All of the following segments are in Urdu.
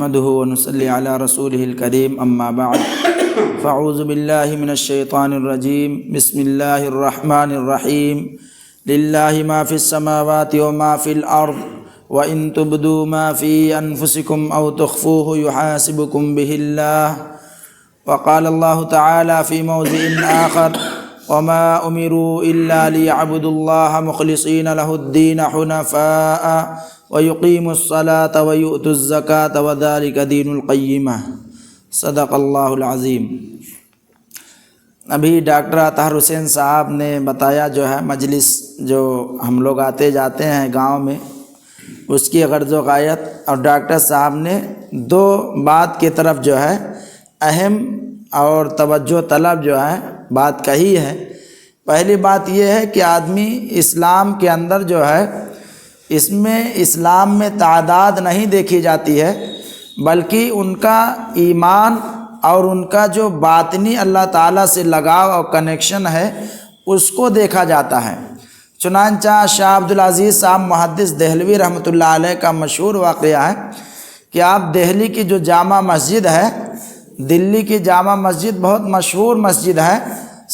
نحمده ونصلي على رسوله الكريم اما بعد فاعوذ بالله من الشيطان الرجيم بسم الله الرحمن الرحيم لله ما في السماوات وما في الارض وان تبدوا ما في انفسكم او تخفوه يحاسبكم به الله وقال الله تعالى في موضع آخر وما أمروا إلا ليعبدوا الله مخلصين له الدين حنفاء ويقيموا الصلاة ويؤتوا الزكاة وذلك دين القيمة صدق اللہ العظیم۔ ابھی ڈاکٹر اطہر حسین صاحب نے بتایا جو ہے مجلس جو ہم لوگ آتے جاتے ہیں گاؤں میں اس کی غرض و غایت، اور ڈاکٹر صاحب نے دو بات کی طرف جو ہے اہم اور توجہ طلب جو ہے بات کہی ہے۔ پہلی بات یہ ہے کہ آدمی اسلام کے اندر جو ہے اس میں اسلام میں تعداد نہیں دیکھی جاتی ہے، بلکہ ان کا ایمان اور ان کا جو باطنی اللہ تعالیٰ سے لگاؤ اور کنیکشن ہے اس کو دیکھا جاتا ہے۔ چنانچہ شاہ عبدالعزیز صاحب محدث دہلوی رحمۃ اللہ علیہ کا مشہور واقعہ ہے کہ آپ دہلی کی جو جامع مسجد ہے، دلی کی جامع مسجد بہت مشہور مسجد ہے،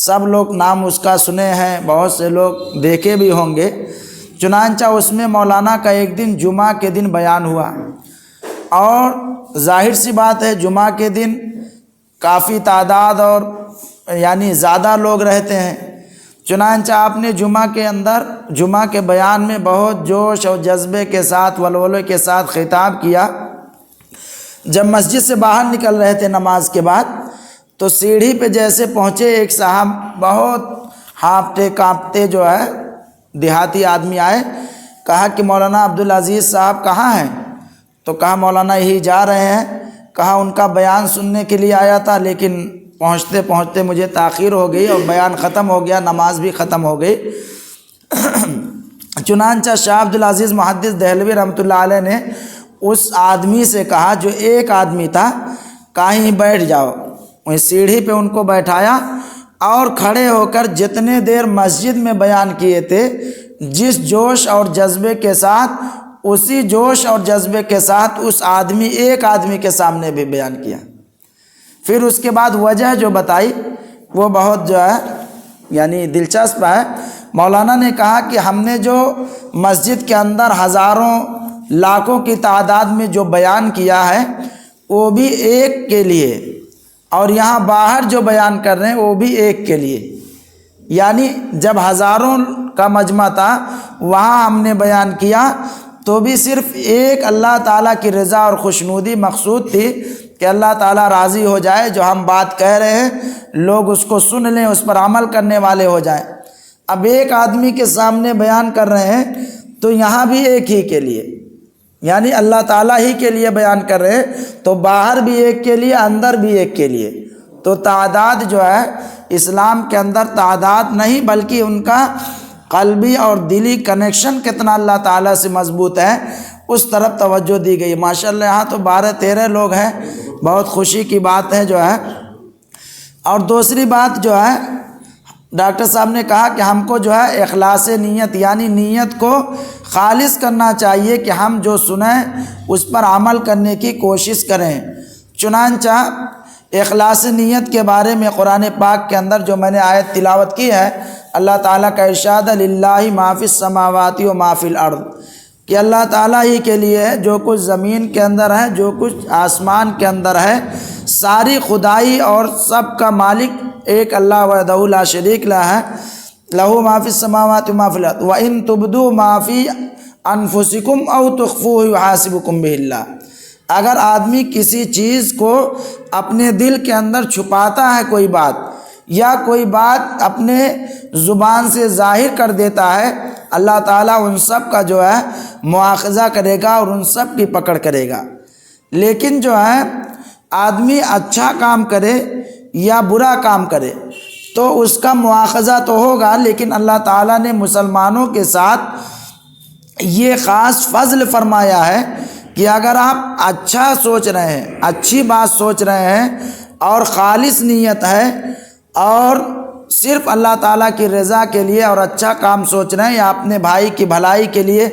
سب لوگ نام اس کا سنے ہیں، بہت سے لوگ دیکھے بھی ہوں گے۔ چنانچہ اس میں مولانا کا ایک دن جمعہ کے دن بیان ہوا، اور ظاہر سی بات ہے جمعہ کے دن کافی تعداد اور یعنی زیادہ لوگ رہتے ہیں۔ چنانچہ آپ نے جمعہ کے بیان میں بہت جوش اور جذبے کے ساتھ ولولے کے ساتھ خطاب کیا۔ جب مسجد سے باہر نکل رہے تھے نماز کے بعد تو سیڑھی پہ جیسے پہنچے، ایک صاحب بہت ہانپتے کانپتے جو ہے دیہاتی آدمی آئے، کہا کہ مولانا عبدالعزیز صاحب کہاں ہیں؟ تو کہا مولانا یہی جا رہے ہیں۔ کہا ان کا بیان سننے کے لیے آیا تھا، لیکن پہنچتے پہنچتے مجھے تاخیر ہو گئی اور بیان ختم ہو گیا، نماز بھی ختم ہو گئی۔ چنانچہ شاہ عبدالعزیز محدث دہلوی رحمۃ اللہ علیہ نے اس آدمی سے کہا، جو ایک آدمی تھا، کہیں بیٹھ جاؤ۔ وہیں سیڑھی پہ ان کو بیٹھایا اور کھڑے ہو کر جتنے دیر مسجد میں بیان کیے تھے، جس جوش اور جذبے کے ساتھ، اسی جوش اور جذبے کے ساتھ اس ایک آدمی کے سامنے بھی بیان کیا۔ پھر اس کے بعد وجہ جو بتائی وہ بہت جو ہے یعنی دلچسپ ہے۔ مولانا نے کہا کہ ہم نے جو مسجد کے اندر ہزاروں لاکھوں کی تعداد میں جو بیان کیا ہے وہ بھی ایک کے لیے، اور یہاں باہر جو بیان کر رہے ہیں وہ بھی ایک کے لیے، یعنی جب ہزاروں کا مجمع تھا وہاں ہم نے بیان کیا تو بھی صرف ایک اللہ تعالیٰ کی رضا اور خوشنودی مقصود تھی کہ اللہ تعالیٰ راضی ہو جائے، جو ہم بات کہہ رہے ہیں لوگ اس کو سن لیں، اس پر عمل کرنے والے ہو جائیں۔ اب ایک آدمی کے سامنے بیان کر رہے ہیں تو یہاں بھی ایک ہی کے لیے، یعنی اللہ تعالیٰ ہی کے لیے بیان کر رہے ہیں، تو باہر بھی ایک کے لیے، اندر بھی ایک کے لیے۔ تو تعداد جو ہے اسلام کے اندر تعداد نہیں، بلکہ ان کا قلبی اور دلی کنیکشن کتنا اللہ تعالیٰ سے مضبوط ہے اس طرف توجہ دی گئی۔ ماشاءاللہ یہاں تو 12-13 لوگ ہیں، بہت خوشی کی بات ہے جو ہے۔ اور دوسری بات جو ہے ڈاکٹر صاحب نے کہا کہ ہم کو جو ہے اخلاص نیت، یعنی نیت کو خالص کرنا چاہیے کہ ہم جو سنیں اس پر عمل کرنے کی کوشش کریں۔ چنانچہ اخلاص نیت کے بارے میں قرآن پاک کے اندر جو میں نے آیت تلاوت کی ہے، اللہ تعالیٰ کا ارشاد ہے للہ ما فی السماوات و ما فی الارض، کہ اللہ تعالیٰ ہی کے لیے ہے جو کچھ زمین کے اندر ہے، جو کچھ آسمان کے اندر ہے، ساری خدائی اور سب کا مالک ایک اللہ وحدہ لا شریک لہ ہے۔ لہو ما فی السماوات و ما فی الارض وان تبدوا ما فی انفسکم او تخفوہ یحاسبکم بہ اللہ۔ اگر آدمی کسی چیز کو اپنے دل کے اندر چھپاتا ہے، کوئی بات یا کوئی بات اپنے زبان سے ظاہر کر دیتا ہے، اللہ تعالیٰ ان سب کا جو ہے مواخذہ کرے گا اور ان سب کی پکڑ کرے گا۔ لیکن جو ہے آدمی اچھا کام کرے یا برا کام کرے تو اس کا مواخذہ تو ہوگا، لیکن اللہ تعالیٰ نے مسلمانوں کے ساتھ یہ خاص فضل فرمایا ہے کہ اگر آپ اچھا سوچ رہے ہیں، اچھی بات سوچ رہے ہیں اور خالص نیت ہے اور صرف اللہ تعالیٰ کی رضا کے لیے اور اچھا کام سوچ رہے ہیں یا اپنے بھائی کی بھلائی کے لیے،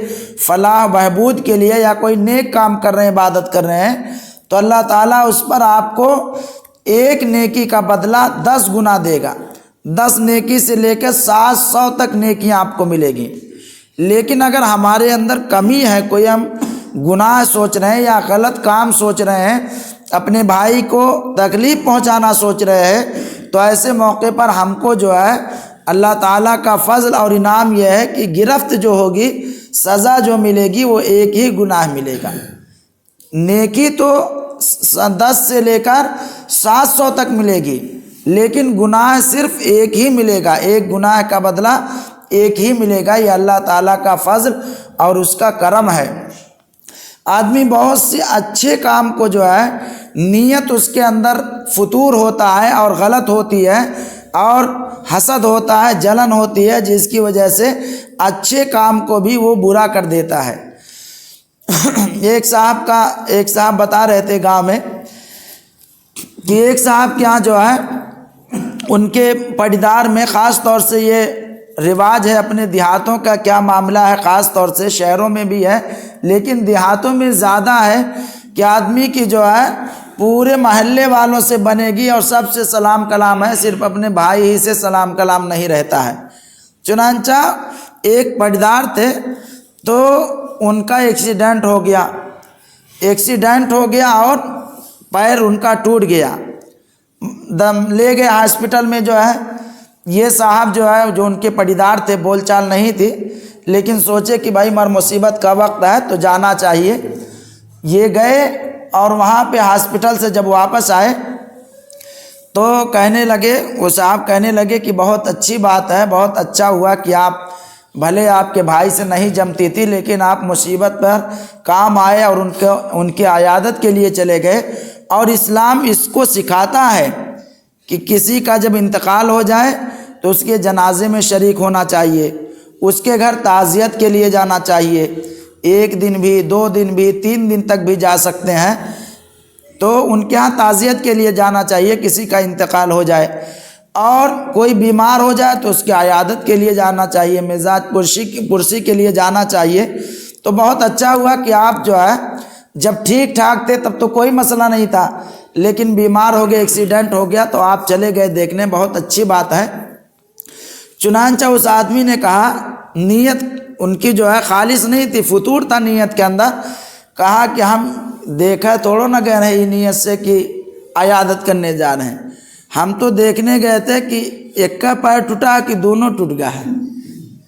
فلاح بہبود کے لیے یا کوئی نیک کام کر رہے ہیں، عبادت کر رہے ہیں، تو اللہ تعالیٰ اس پر آپ کو ایک نیکی کا بدلہ 10 گنا دے گا. 10 نیکی سے لے کے 700 تک نیکیاں آپ کو ملے گی. لیکن اگر ہمارے اندر کمی ہے، کوئی ہم گناہ سوچ رہے ہیں یا غلط کام سوچ رہے ہیں، اپنے بھائی کو تکلیف پہنچانا سوچ رہے ہیں، تو ایسے موقع پر ہم کو جو ہے اللہ تعالیٰ کا فضل اور انعام یہ ہے کہ گرفت جو ہوگی، سزا جو ملے گی وہ ایک ہی گناہ ملے گا. نیکی تو 10 سے لے کر 700 تک ملے گی، لیکن گناہ صرف ایک ہی ملے گا. ایک گناہ کا بدلہ ایک ہی ملے گا. یہ اللہ تعالیٰ کا فضل اور اس کا کرم ہے. آدمی بہت سے اچھے کام کو جو ہے نیت اس کے اندر فطور ہوتا ہے اور غلط ہوتی ہے، اور حسد ہوتا ہے، جلن ہوتی ہے، جس کی وجہ سے اچھے کام کو بھی وہ برا کر دیتا ہے. ایک صاحب بتا رہے تھے گاؤں میں کہ ایک صاحب کے یہاں جو ہے ان کے پٹیدار میں، خاص طور سے یہ رواج ہے اپنے دیہاتوں کا، کیا معاملہ ہے خاص طور سے شہروں میں بھی ہے لیکن دیہاتوں میں زیادہ ہے، کہ آدمی کی جو ہے پورے محلے والوں سے بنے گی اور سب سے سلام کلام ہے، صرف اپنے بھائی ہی سے سلام کلام نہیں رہتا ہے. چنانچہ ایک پٹیدار تھے تو ان کا ایکسیڈنٹ ہو گیا اور پیر ان کا ٹوٹ گیا. لے گئے ہاسپٹل میں. جو ہے یہ صاحب جو ہے جو ان کے پٹیدار تھے، بول چال نہیں تھی، لیکن سوچے کہ بھائی مر مصیبت کا وقت ہے تو جانا چاہیے. یہ گئے اور وہاں پہ ہاسپٹل سے جب واپس آئے تو وہ صاحب کہنے لگے کہ بہت اچھی بات ہے، بہت اچھا ہوا کہ آپ بھلے آپ کے بھائی سے نہیں جمتی تھی لیکن آپ مصیبت پر کام آئے اور ان کے عیادت کے لیے چلے گئے. اور اسلام اس کو سکھاتا ہے کہ کسی کا جب انتقال ہو جائے تو اس کے جنازے میں شریک ہونا چاہیے، اس کے گھر تعزیت کے لیے جانا چاہیے. 1 دن بھی 2 دن بھی 3 دن تک بھی جا سکتے ہیں، تو ان کے ہاں تعزیت کے لیے جانا چاہیے کسی کا انتقال ہو جائے. اور کوئی بیمار ہو جائے تو اس کی عیادت کے لیے جانا چاہیے، مزاج پرسی کے لیے جانا چاہیے. تو بہت اچھا ہوا کہ آپ جو ہے جب ٹھیک ٹھاک تھے تب تو کوئی مسئلہ نہیں تھا، لیکن بیمار ہو گئے، ایکسیڈنٹ ہو گیا تو آپ چلے گئے دیکھنے، بہت اچھی بات ہے. چنانچہ اس آدمی نے کہا، نیت ان کی جو ہے خالص نہیں تھی، فطور تھا نیت کے اندر. کہا کہ ہم دیکھا تھوڑو نہ گئے ہیں نیت سے کہ عیادت کرنے جا رہے ہیں، ہم تو دیکھنے گئے تھے کہ ایک کا پیر ٹوٹا کہ دونوں ٹوٹ گیا ہے،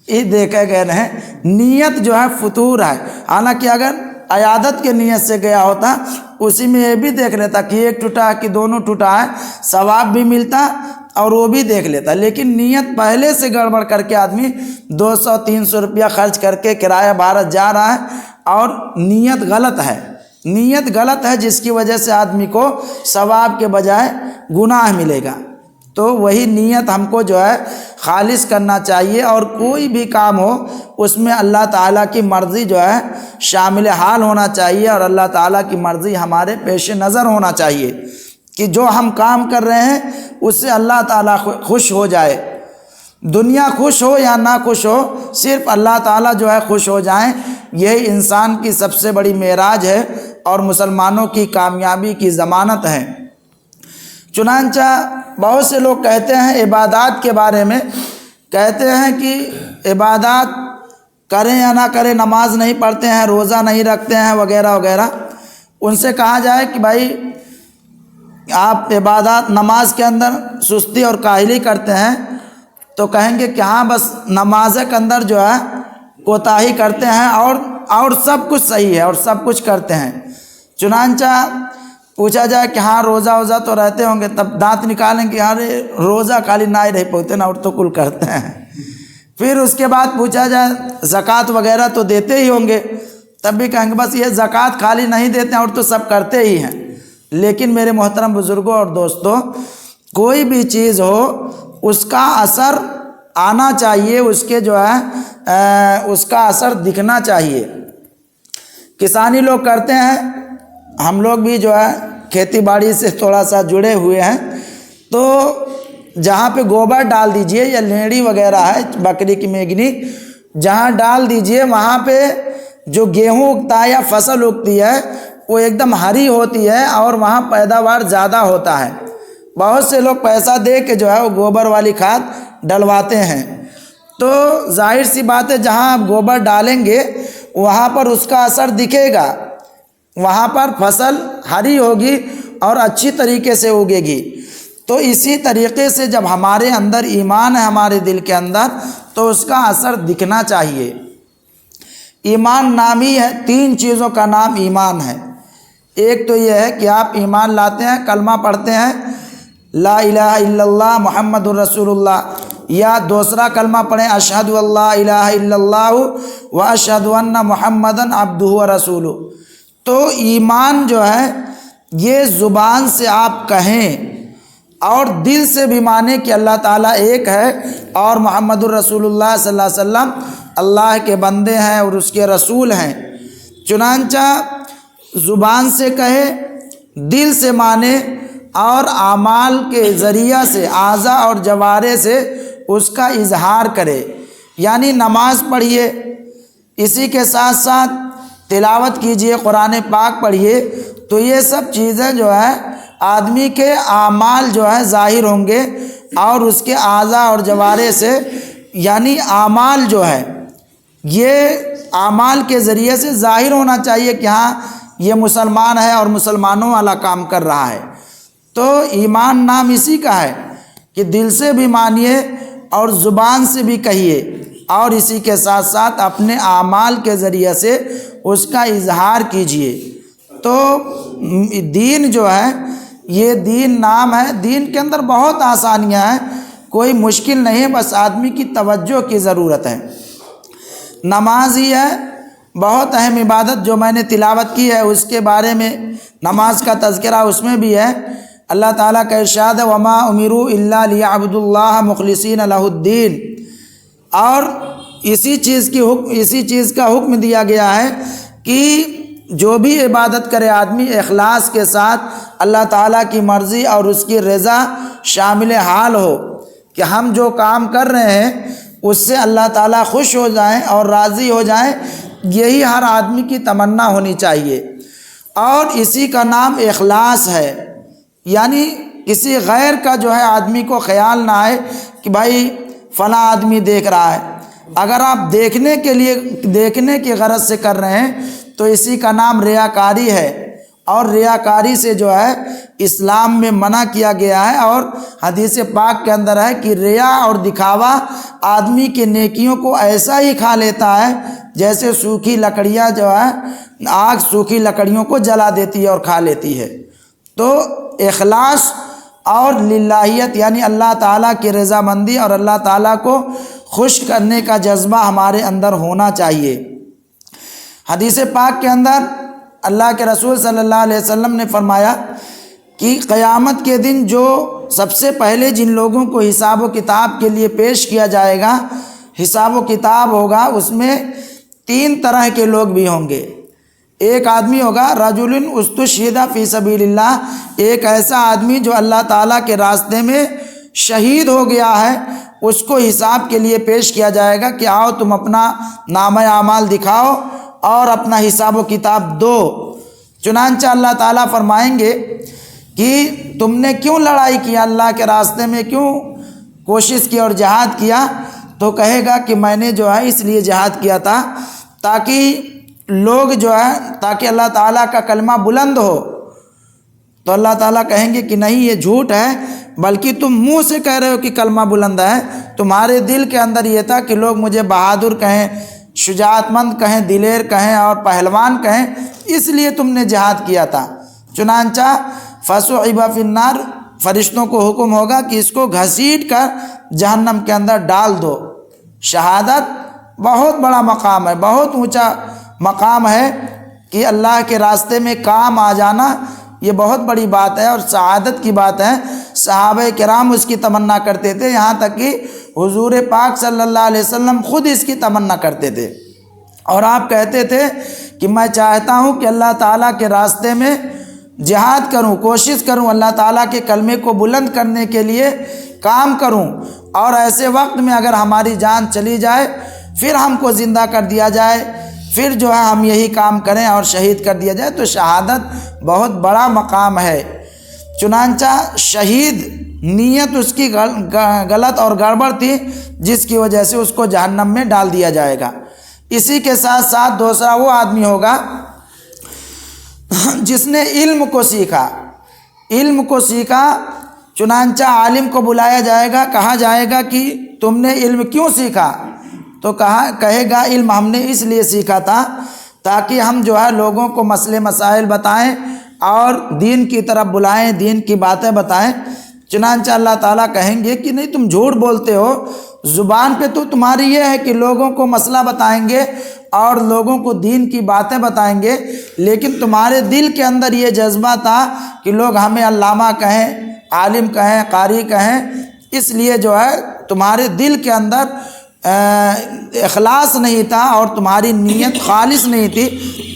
یہ دیکھے گئے ہیں. نیت جو ہے فطور ہے. حالانکہ اگر عیادت کے نیت سے گیا ہوتا اسی میں یہ بھی دیکھ لیتا کہ ایک ٹوٹا کہ دونوں ٹوٹا ہے، ثواب بھی ملتا اور وہ بھی دیکھ لیتا. لیکن نیت پہلے سے گڑبڑ کر کے آدمی 200-300 روپیہ خرچ کر کے کرایہ بھارت جا رہا ہے اور نیت غلط ہے. نیت غلط ہے جس کی وجہ سے آدمی کو ثواب کے بجائے گناہ ملے گا. تو وہی نیت ہم کو جو ہے خالص کرنا چاہیے، اور کوئی بھی کام ہو اس میں اللہ تعالیٰ کی مرضی جو ہے شامل حال ہونا چاہیے، اور اللہ تعالیٰ کی مرضی ہمارے پیش نظر ہونا چاہیے کہ جو ہم کام کر رہے ہیں اس سے اللہ تعالیٰ خوش ہو جائے. دنیا خوش ہو یا نہ خوش ہو، صرف اللہ تعالیٰ جو ہے خوش ہو جائیں. یہی انسان کی سب سے بڑی معراج ہے اور مسلمانوں کی کامیابی کی ضمانت ہے. چنانچہ بہت سے لوگ کہتے ہیں عبادات کے بارے میں، کہتے ہیں کہ عبادات کریں یا نہ کریں، نماز نہیں پڑھتے ہیں، روزہ نہیں رکھتے ہیں وغیرہ وغیرہ. ان سے کہا جائے کہ بھائی آپ عبادات نماز کے اندر سستی اور کاہلی کرتے ہیں، تو کہیں گے کہ ہاں بس نماز کے اندر جو ہے کوتاہی کرتے ہیں اور سب کچھ صحیح ہے اور سب کچھ کرتے ہیں. چنانچہ پوچھا جائے کہ ہاں روزہ تو رہتے ہوں گے، تب دانت نکالیں کہ ارے روزہ خالی نہ ہی رہ پوتے نا، اور تو کل کرتے ہیں. پھر اس کے بعد پوچھا جائے زکوٰۃ وغیرہ تو دیتے ہی ہوں گے، تب بھی کہیں گے بس یہ زکوٰۃ خالی نہیں دیتے ہیں اور تو سب کرتے ہی ہیں. لیکن میرے محترم بزرگوں اور دوستوں، کوئی بھی چیز ہو اس کا اثر آنا چاہیے، اس کے جو ہے اس کا اثر دکھنا چاہیے. کسانی لوگ کرتے ہیں، ہم لوگ بھی جو ہے کھیتی باڑی سے تھوڑا سا جڑے ہوئے ہیں، تو جہاں پہ گوبر ڈال دیجئے یا لیڑی وغیرہ ہے بکری کی میگنی، جہاں ڈال دیجئے وہاں پہ جو گیہوں اگتا ہے یا فصل اگتی ہے وہ ایک دم ہری ہوتی ہے اور وہاں پیداوار زیادہ ہوتا ہے۔ بہت سے لوگ پیسہ دے کے جو ہے وہ گوبر والی کھاد ڈلواتے ہیں، تو ظاہر سی بات ہے جہاں آپ گوبر ڈالیں گے وہاں پر اس کا اثر دکھے گا، وہاں پر فصل ہری ہوگی اور اچھی طریقے سے اگے گی۔ تو اسی طریقے سے جب ہمارے اندر ایمان ہے، ہمارے دل کے اندر، تو اس کا اثر دکھنا چاہیے۔ ایمان نامی ہے، 3 چیزوں کا نام ایمان ہے۔ ایک تو یہ ہے کہ آپ ایمان لاتے ہیں، کلمہ پڑھتے ہیں لا الہ الا اللہ محمد الرسول اللہ، یا دوسرا کلمہ پڑھیں اشہد اللہ الہ الا اللہ و اشہد ان محمدن عبدہ و رسولہ۔ تو ایمان جو ہے یہ زبان سے آپ کہیں اور دل سے بھی مانیں کہ اللہ تعالیٰ ایک ہے اور محمد الرسول اللہ صلی اللہ علیہ وسلم اللہ کے بندے ہیں اور اس کے رسول ہیں۔ چنانچہ زبان سے کہے، دل سے مانے اور اعمال کے ذریعہ سے، اعضاء اور جوارح سے اس کا اظہار کرے، یعنی نماز پڑھیے، اسی کے ساتھ ساتھ تلاوت کیجئے، قرآن پاک پڑھیے، تو یہ سب چیزیں جو ہے آدمی کے اعمال جو ہے ظاہر ہوں گے اور اس کے اعضاء اور جوارح سے، یعنی اعمال جو ہے یہ اعمال کے ذریعے سے ظاہر ہونا چاہیے کہ ہاں یہ مسلمان ہے اور مسلمانوں والا کام کر رہا ہے۔ تو ایمان نام اسی کا ہے کہ دل سے بھی مانیے اور زبان سے بھی کہیے اور اسی کے ساتھ ساتھ اپنے اعمال کے ذریعے سے اس کا اظہار کیجیے۔ تو دین جو ہے یہ دین نام ہے، دین کے اندر بہت آسانیاں ہیں، کوئی مشکل نہیں ہے، بس آدمی کی توجہ کی ضرورت ہے۔ نماز ہی ہے بہت اہم عبادت، جو میں نے تلاوت کی ہے اس کے بارے میں نماز کا تذکرہ اس میں بھی ہے۔ اللہ تعالیٰ کا ارشاد ہے وما امروا الا لیعبدوا اللہ مخلصین لہ الدین، اور اسی چیز کا حکم دیا گیا ہے کہ جو بھی عبادت کرے آدمی اخلاص کے ساتھ، اللہ تعالیٰ کی مرضی اور اس کی رضا شامل حال ہو، کہ ہم جو کام کر رہے ہیں اس سے اللہ تعالیٰ خوش ہو جائیں اور راضی ہو جائیں، یہی ہر آدمی کی تمنا ہونی چاہیے۔ اور اسی کا نام اخلاص ہے، یعنی کسی غیر کا جو ہے آدمی کو خیال نہ آئے کہ بھائی فلاں آدمی دیکھ رہا ہے۔ اگر آپ دیکھنے کی غرض سے کر رہے ہیں تو اسی کا نام ریاکاری ہے، اور ریاکاری سے جو ہے اسلام میں منع کیا گیا ہے، اور حدیث پاک کے اندر ہے کہ ریا اور دکھاوا آدمی کے نیکیوں کو ایسا ہی کھا لیتا ہے جیسے سوکھی لکڑیاں جو ہے، آگ سوکھی لکڑیوں کو جلا دیتی ہے اور کھا لیتی ہے۔ تو اخلاص اور للہیت یعنی اللہ تعالیٰ کی رضامندی اور اللہ تعالیٰ کو خوش کرنے کا جذبہ ہمارے اندر ہونا چاہیے۔ حدیث پاک کے اندر اللہ کے رسول صلی اللہ علیہ وسلم نے فرمایا کہ قیامت کے دن جو سب سے پہلے جن لوگوں کو حساب و کتاب کے لیے پیش کیا جائے گا، حساب و کتاب ہوگا، اس میں 3 طرح کے لوگ بھی ہوں گے۔ ایک آدمی ہوگا رجل استشہد فی سبیل اللہ، ایک ایسا آدمی جو اللہ تعالیٰ کے راستے میں شہید ہو گیا ہے، اس کو حساب کے لیے پیش کیا جائے گا کہ آؤ تم اپنا نامہ اعمال دکھاؤ اور اپنا حساب و کتاب دو۔ چنانچہ اللہ تعالیٰ فرمائیں گے کہ تم نے کیوں لڑائی کیا، اللہ کے راستے میں کیوں کوشش کی اور جہاد کیا؟ تو کہے گا کہ میں نے جو ہے اس لیے جہاد کیا تھا تاکہ لوگ جو ہے، تاکہ اللہ تعالیٰ کا کلمہ بلند ہو۔ تو اللہ تعالیٰ کہیں گے کہ نہیں، یہ جھوٹ ہے، بلکہ تم منہ سے کہہ رہے ہو کہ کلمہ بلند ہے، تمہارے دل کے اندر یہ تھا کہ لوگ مجھے بہادر کہیں، شجاعت مند کہیں، دلیر کہیں اور پہلوان کہیں، اس لیے تم نے جہاد کیا تھا۔ چنانچہ فصعب فی النار، فرشتوں کو حکم ہوگا کہ اس کو گھسیٹ کر جہنم کے اندر ڈال دو۔ شہادت بہت بڑا مقام ہے، بہت اونچا مقام ہے کہ اللہ کے راستے میں کام آ جانا یہ بہت بڑی بات ہے اور سعادت کی بات ہے۔ صحابہ کرام اس کی تمنا کرتے تھے، یہاں تک کہ حضور پاک صلی اللہ علیہ وسلم خود اس کی تمنا کرتے تھے، اور آپ کہتے تھے کہ میں چاہتا ہوں کہ اللہ تعالیٰ کے راستے میں جہاد کروں، کوشش کروں، اللہ تعالیٰ کے کلمے کو بلند کرنے کے لیے کام کروں، اور ایسے وقت میں اگر ہماری جان چلی جائے، پھر ہم کو زندہ کر دیا جائے، پھر جو ہے ہم یہی کام کریں اور شہید کر دیا جائے تو شہادت بہت بڑا مقام ہے۔ چنانچہ شہید نیت اس کی غلط اور گڑبڑ تھی، جس کی وجہ سے اس کو جہنم میں ڈال دیا جائے گا۔ اسی کے ساتھ ساتھ دوسرا وہ آدمی ہوگا جس نے علم کو سیکھا، علم کو سیکھا، چنانچہ عالم کو بلایا جائے گا، کہا جائے گا کہ تم نے علم کیوں سیکھا؟ تو کہے گا علم ہم نے اس لیے سیکھا تھا تاکہ ہم جو ہے لوگوں کو مسئلے مسائل بتائیں اور دین کی طرف بلائیں، دین کی باتیں بتائیں۔ چنانچہ اللہ تعالیٰ کہیں گے کہ نہیں، تم جھوٹ بولتے ہو، زبان پہ تو تمہاری یہ ہے کہ لوگوں کو مسئلہ بتائیں گے اور لوگوں کو دین کی باتیں بتائیں گے، لیکن تمہارے دل کے اندر یہ جذبہ تھا کہ لوگ ہمیں علامہ کہیں، عالم کہیں، قاری کہیں، اس لیے جو ہے تمہارے دل کے اندر اخلاص نہیں تھا اور تمہاری نیت خالص نہیں تھی،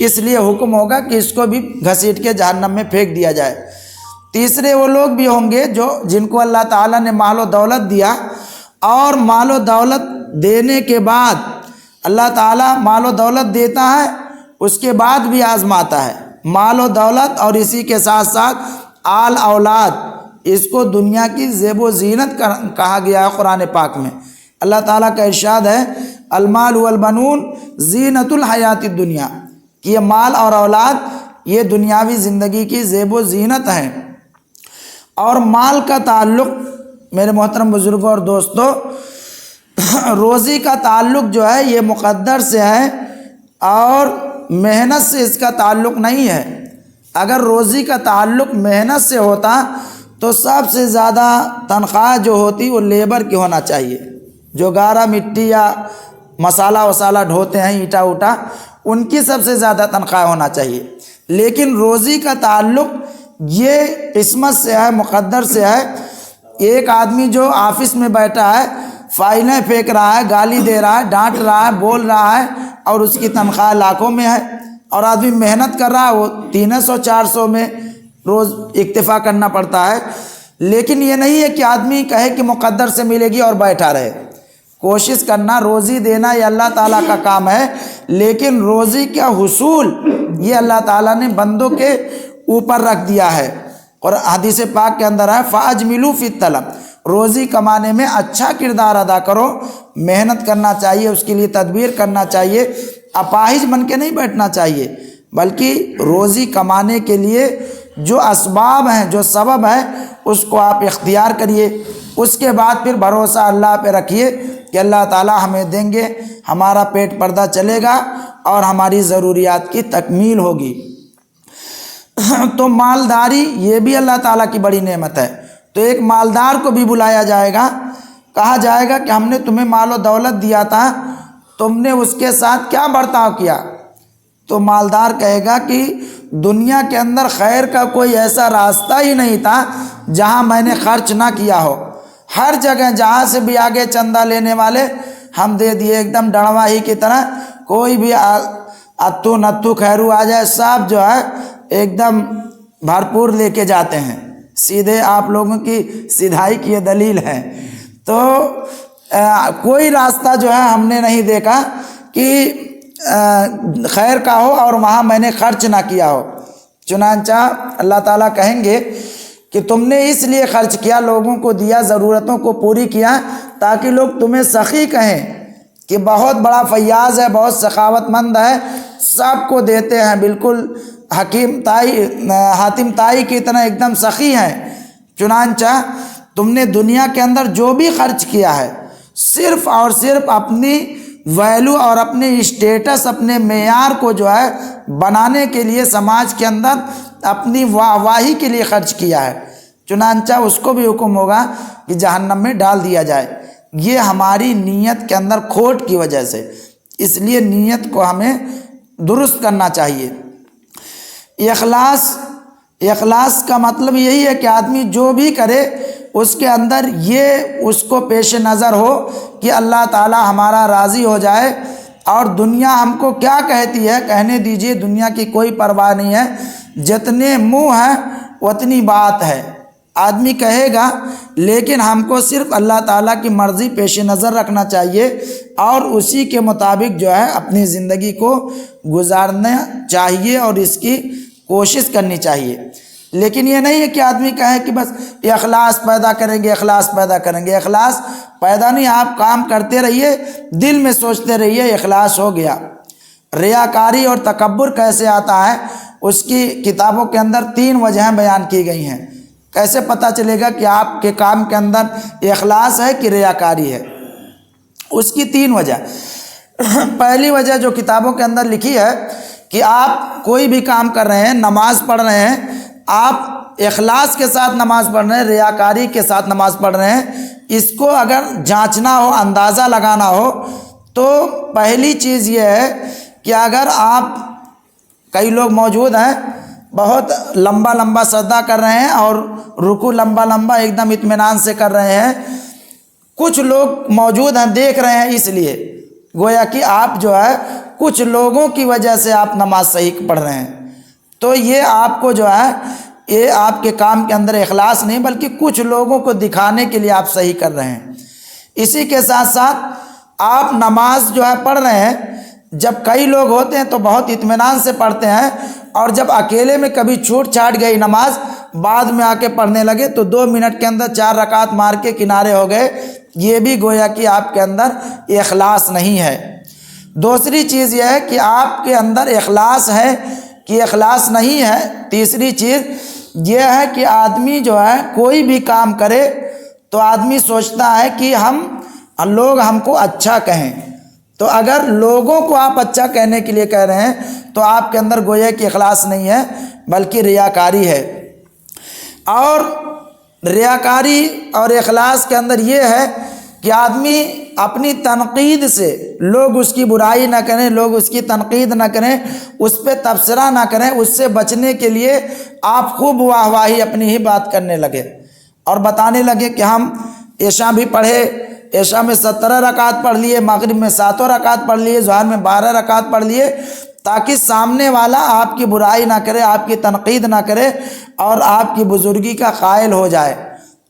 اس لیے حکم ہوگا کہ اس کو بھی گھسیٹ کے جہنم میں پھینک دیا جائے۔ تیسرے وہ لوگ بھی ہوں گے جن کو اللہ تعالیٰ نے مال و دولت دیا، اور مال و دولت دینے کے بعد اللہ تعالیٰ مال و دولت دیتا ہے، اس کے بعد بھی آزماتا ہے۔ مال و دولت اور اسی کے ساتھ ساتھ آل اولاد، اس کو دنیا کی زیب و زینت کہا گیا ہے قرآن پاک میں۔ اللہ تعالیٰ کا ارشاد ہے المال والبنون زینت الحیات الدنیا، کہ یہ مال اور اولاد یہ دنیاوی زندگی کی زیب و زینت ہیں۔ اور مال کا تعلق میرے محترم بزرگوں اور دوستوں، روزی کا تعلق جو ہے یہ مقدر سے ہے اور محنت سے اس کا تعلق نہیں ہے۔ اگر روزی کا تعلق محنت سے ہوتا تو سب سے زیادہ تنخواہ جو ہوتی وہ لیبر کی ہونا چاہیے، جو گارا مٹی یا مسالہ وسالہ ڈھوتے ہیں، اینٹا اوٹا، ان کی سب سے زیادہ تنخواہ ہونا چاہیے۔ لیکن روزی کا تعلق یہ قسمت سے ہے، مقدر سے ہے۔ ایک آدمی جو آفس میں بیٹھا ہے، فائلیں پھینک رہا ہے، گالی دے رہا ہے، ڈانٹ رہا ہے، بول رہا ہے، اور اس کی تنخواہ لاکھوں میں ہے، اور آدمی محنت کر رہا ہے، وہ 300-400 میں روز اکتفا کرنا پڑتا ہے۔ لیکن یہ نہیں ہے کہ آدمی کہے کہ مقدر سے ملے گی اور بیٹھا رہے۔ کوشش کرنا، روزی دینا یہ اللہ تعالیٰ کا کام ہے، لیکن روزی کا حصول یہ اللہ تعالیٰ نے بندوں کے اوپر رکھ دیا ہے۔ اور حدیث پاک کے اندر ہے فَأَجْمِلُوا فِي الطَّلَبِ، روزی کمانے میں اچھا کردار ادا کرو، محنت کرنا چاہیے، اس کے لیے تدبیر کرنا چاہیے، اپاہج بن کے نہیں بیٹھنا چاہیے، بلکہ روزی کمانے کے لیے جو اسباب ہیں، جو سبب ہے، اس کو آپ اختیار کریے۔ اس کے بعد پھر بھروسہ اللہ پہ رکھیے کہ اللہ تعالیٰ ہمیں دیں گے، ہمارا پیٹ پردہ چلے گا اور ہماری ضروریات کی تکمیل ہوگی۔ تو مالداری یہ بھی اللہ تعالیٰ کی بڑی نعمت ہے۔ تو ایک مالدار کو بھی بلایا جائے گا، کہا جائے گا کہ ہم نے تمہیں مال و دولت دیا تھا، تم نے اس کے ساتھ کیا برتاؤ کیا؟ تو مالدار کہے گا کہ دنیا کے اندر خیر کا کوئی ایسا راستہ ہی نہیں تھا جہاں میں نے خرچ نہ کیا ہو۔ ہر جگہ جہاں سے بھی آگے چندہ لینے والے ہم دے دیے، ایک دم ڈڑوا ہی کی طرح، کوئی بھی اتو نتو خیرو آ جائے، سب جو ہے ایک دم بھرپور لے کے جاتے ہیں۔ سیدھے آپ لوگوں کی سیدھائی کی یہ دلیل ہے۔ تو کوئی راستہ جو ہے ہم نے نہیں دیکھا کہ خیر کا ہو اور وہاں میں نے خرچ نہ کیا ہو۔ چنانچہ اللہ تعالیٰ کہیں گے کہ تم نے اس لیے خرچ کیا، لوگوں کو دیا، ضرورتوں کو پوری کیا، تاکہ لوگ تمہیں سخی کہیں کہ بہت بڑا فیاض ہے، بہت سخاوت مند ہے، سب کو دیتے ہیں، بالکل حاتم طائی کی طرح ایک دم سخی ہیں۔ چنانچہ تم نے دنیا کے اندر جو بھی خرچ کیا ہے، صرف اور صرف اپنی ویلو اور اپنے اسٹیٹس، اپنے معیار کو جو ہے بنانے کے لیے، سماج کے اندر اپنی واہی کے لیے خرچ کیا ہے۔ چنانچہ اس کو بھی حکم ہوگا کہ جہنم میں ڈال دیا جائے۔ یہ ہماری نیت کے اندر کھوٹ کی وجہ سے، اس لیے نیت کو ہمیں درست کرنا چاہیے۔ اخلاص کا مطلب یہی ہے کہ آدمی جو بھی کرے اس کے اندر یہ اس کو پیش نظر ہو کہ اللہ تعالی ہمارا راضی ہو جائے، اور دنیا ہم کو کیا کہتی ہے کہنے دیجئے، دنیا کی کوئی پرواہ نہیں ہے، جتنے منہ ہیں اتنی بات ہے۔ آدمی کہے گا لیکن ہم کو صرف اللہ تعالیٰ کی مرضی پیش نظر رکھنا چاہیے اور اسی کے مطابق جو ہے اپنی زندگی کو گزارنا چاہیے اور اس کی کوشش کرنی چاہیے۔ لیکن یہ نہیں ہے کہ آدمی کہے کہ بس اخلاص پیدا کریں گے، اخلاص پیدا کریں گے۔ اخلاص پیدا نہیں، آپ کام کرتے رہیے، دل میں سوچتے رہیے اخلاص ہو گیا۔ ریاکاری اور تکبر کیسے آتا ہے، اس کی کتابوں کے اندر 3 وجہیں بیان کی گئی ہیں۔ کیسے پتہ چلے گا کہ آپ کے کام کے اندر اخلاص ہے کہ ریاکاری ہے؟ اس کی 3 وجہ۔ پہلی وجہ جو کتابوں کے اندر لکھی ہے کہ آپ کوئی بھی کام کر رہے ہیں، نماز پڑھ رہے ہیں، آپ اخلاص کے ساتھ نماز پڑھ رہے ہیں، ریاکاری کے ساتھ نماز پڑھ رہے ہیں، اس کو اگر جانچنا ہو، اندازہ لگانا ہو تو پہلی چیز یہ ہے کہ اگر آپ، کئی لوگ موجود ہیں بہت لمبا لمبا سجدہ کر رہے ہیں اور رکوع لمبا لمبا ایک دم اطمینان سے کر رہے ہیں، کچھ لوگ موجود ہیں دیکھ رہے ہیں، اس لیے گویا کہ آپ جو ہے کچھ لوگوں کی وجہ سے آپ نماز صحیح پڑھ رہے ہیں، تو یہ آپ کو جو ہے یہ آپ کے کام کے اندر اخلاص نہیں بلکہ کچھ لوگوں کو دکھانے کے لیے آپ صحیح کر رہے ہیں۔ اسی کے ساتھ ساتھ آپ نماز جو ہے پڑھ رہے ہیں، جب کئی لوگ ہوتے ہیں تو بہت اطمینان سے پڑھتے ہیں، اور جب اکیلے میں کبھی چھوٹ چھاٹ گئی نماز، بعد میں آ کے پڑھنے لگے تو 2 منٹ کے اندر 4 رکعت مار کے کنارے ہو گئے، یہ بھی گویا کہ آپ کے اندر اخلاص نہیں ہے۔ دوسری چیز یہ ہے کہ آپ کے اندر اخلاص ہے کہ اخلاص نہیں ہے۔ تیسری چیز یہ ہے کہ آدمی جو ہے کوئی بھی کام کرے تو آدمی سوچتا ہے کہ لوگ ہم کو اچھا کہیں، تو اگر لوگوں کو آپ اچھا کہنے کے لیے کہہ رہے ہیں تو آپ کے اندر گویا کہ اخلاص نہیں ہے بلکہ ریاکاری ہے۔ اور ریاکاری اور اخلاص کے اندر یہ ہے کہ آدمی اپنی تنقید سے، لوگ اس کی برائی نہ کریں، لوگ اس کی تنقید نہ کریں، اس پہ تبصرہ نہ کریں، اس سے بچنے کے لیے آپ خوب واہ واہی اپنی ہی بات کرنے لگے اور بتانے لگے کہ ہم عشاء بھی پڑھے، عشاء میں 17 رکعت پڑھ لیے، مغرب میں 7 رکعت پڑھ لیے، ظہر میں 12 رکعت پڑھ لیے، تاکہ سامنے والا آپ کی برائی نہ کرے، آپ کی تنقید نہ کرے اور آپ کی بزرگی کا قائل ہو جائے۔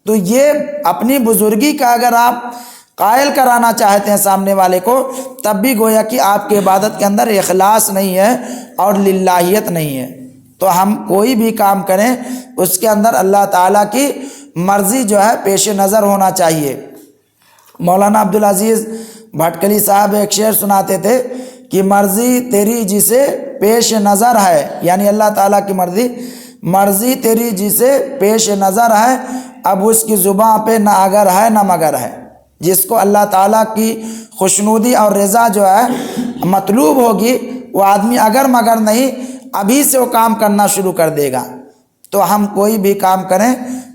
تو یہ اپنی بزرگی کا اگر آپ قائل کرانا چاہتے ہیں سامنے والے کو، تب بھی گویا کہ آپ کی عبادت کے اندر اخلاص نہیں ہے اور للہیت نہیں ہے۔ تو ہم کوئی بھی کام کریں اس کے اندر اللہ تعالیٰ کی مرضی جو ہے پیش نظر ہونا چاہیے۔ مولانا عبدالعزیز بھٹکلی صاحب ایک شعر سناتے تھے کہ مرضی تیری جسے پیش نظر ہے، یعنی اللہ تعالیٰ کی مرضی تیری جسے پیش نظر ہے، اب اس کی زباں پہ نہ اگر ہے نہ مگر ہے۔ جس کو اللہ تعالیٰ کی خوشنودی اور رضا جو ہے مطلوب ہوگی، وہ آدمی اگر مگر نہیں، ابھی سے وہ کام کرنا شروع کر دے گا۔ تو ہم کوئی بھی کام کریں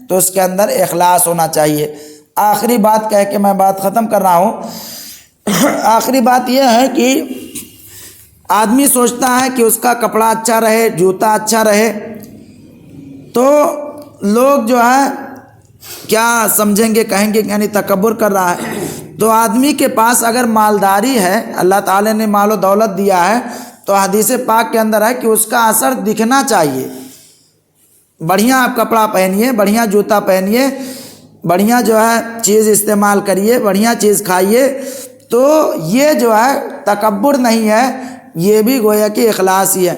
تو اس کے اندر اخلاص ہونا چاہیے۔ آخری بات کہہ کے میں بات ختم کر رہا ہوں۔ آخری بات یہ ہے کہ آدمی سوچتا ہے کہ اس کا کپڑا اچھا رہے، جوتا اچھا رہے، تو لوگ جو ہے کیا سمجھیں گے، کہیں گے یعنی تکبر کر رہا ہے۔ تو آدمی کے پاس اگر مالداری ہے، اللہ تعالیٰ نے مال و دولت دیا ہے، تو حدیث پاک کے اندر ہے کہ اس کا اثر دکھنا چاہیے۔ بڑھیا آپ کپڑا پہنیے، بڑھیا جوتا پہنیے، بڑھیا جو ہے چیز استعمال کریے، بڑھیا چیز کھائیے، تو یہ جو ہے تکبر نہیں ہے، یہ بھی گویا کہ اخلاص ہی ہے۔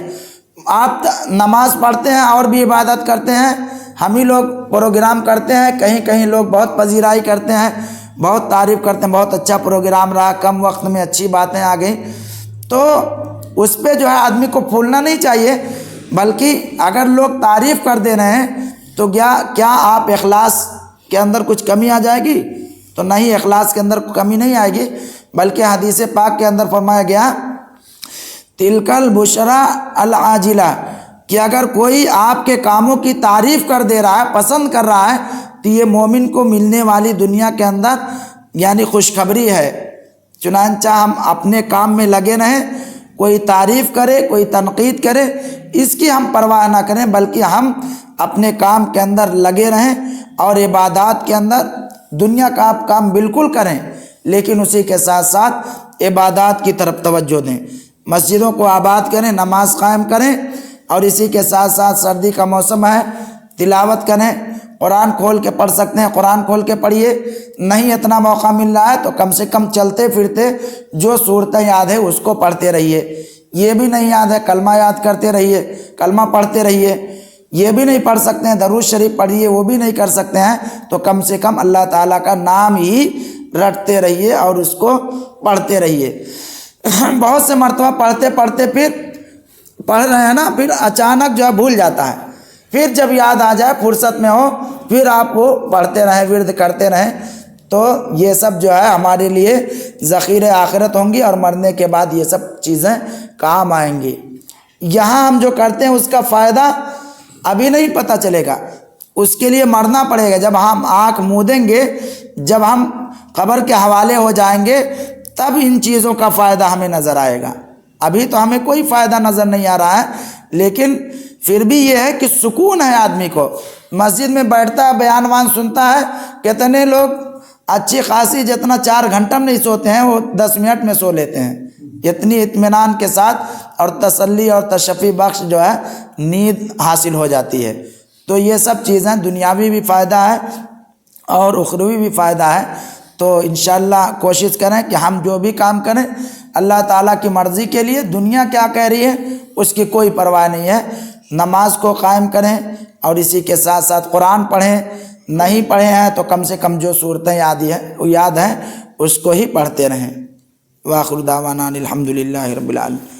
آپ نماز پڑھتے ہیں اور بھی عبادت کرتے ہیں، ہم ہی لوگ پروگرام کرتے ہیں، کہیں کہیں لوگ بہت پذیرائی کرتے ہیں، بہت تعریف کرتے ہیں، بہت اچھا پروگرام رہا، کم وقت میں اچھی باتیں آ گئیں، تو اس پہ جو ہے آدمی کو پھولنا نہیں چاہیے، بلکہ اگر لوگ تعریف کر دے رہے ہیں تو کیا آپ اخلاص کے اندر کچھ کمی آ جائے گی؟ تو نہیں، اخلاص کے اندر کمی نہیں آئے گی، بلکہ حدیث پاک کے اندر فرمایا گیا تلک البشرا العاجلہ، کہ اگر کوئی آپ کے کاموں کی تعریف کر دے رہا ہے، پسند کر رہا ہے، تو یہ مومن کو ملنے والی دنیا کے اندر یعنی خوشخبری ہے۔ چنانچہ ہم اپنے کام میں لگے رہیں، کوئی تعریف کرے، کوئی تنقید کرے، اس کی ہم پرواہ نہ کریں، بلکہ ہم اپنے کام کے اندر لگے رہیں اور عبادات کے اندر دنیا کا آپ کام بالکل کریں، لیکن اسی کے ساتھ ساتھ عبادات کی طرف توجہ دیں، مسجدوں کو آباد کریں، نماز قائم کریں، اور اسی کے ساتھ ساتھ سردی کا موسم ہے، تلاوت کریں، قرآن کھول کے پڑھ سکتے ہیں قرآن کھول کے پڑھیے، نہیں اتنا موقع مل رہا ہے تو کم سے کم چلتے پھرتے جو صورتیں یاد ہے اس کو پڑھتے رہیے۔ یہ بھی نہیں یاد ہے کلمہ یاد کرتے رہیے، کلمہ پڑھتے رہیے۔ یہ بھی نہیں پڑھ سکتے ہیں درود شریف پڑھیے، وہ بھی نہیں کر سکتے ہیں تو کم سے کم اللہ تعالیٰ کا نام ہی رٹتے رہیے اور اس کو پڑھتے رہیے۔ بہت سے مرتبہ پڑھتے پڑھتے پھر پڑھ رہے ہیں نا، پھر اچانک جو ہے بھول جاتا ہے، پھر جب یاد آ جائے فرصت میں ہو پھر آپ وہ پڑھتے رہیں، ورد کرتے رہیں، تو یہ سب جو ہے ہمارے لیے ذخیرہ آخرت ہوں گی اور مرنے کے بعد یہ سب چیزیں کام آئیں گی۔ یہاں ہم جو کرتے ہیں اس کا فائدہ ابھی نہیں پتہ چلے گا، اس کے لیے مرنا پڑے گا۔ جب ہم آنکھ مودیں گے، جب ہم قبر کے حوالے ہو جائیں گے تب ان چیزوں کا فائدہ ہمیں نظر آئے گا۔ ابھی تو ہمیں کوئی فائدہ نظر نہیں آ رہا ہے، لیکن پھر بھی یہ ہے کہ سکون ہے آدمی کو، مسجد میں بیٹھتا ہے بیان وان سنتا ہے۔ کتنے لوگ اچھی خاصی جتنا 4 گھنٹہ میں نہیں سوتے ہیں وہ 10 منٹ میں سو لیتے ہیں، اتنی اطمینان کے ساتھ اور تسلی اور تشفی بخش جو ہے نیند حاصل ہو جاتی ہے۔ تو یہ سب چیزیں دنیاوی بھی فائدہ ہے اور اخروی بھی فائدہ ہے۔ تو انشاءاللہ کوشش کریں کہ ہم جو بھی کام کریں اللہ تعالیٰ کی مرضی کے لیے، دنیا کیا کہہ رہی ہے اس کی کوئی پرواہ نہیں ہے۔ نماز کو قائم کریں اور اسی کے ساتھ ساتھ قرآن پڑھیں، نہیں پڑھے ہیں تو کم سے کم جو صورتیں یاد ہیں اس کو ہی پڑھتے رہیں۔ وآخر دعوانا الحمدللہ رب العالمین۔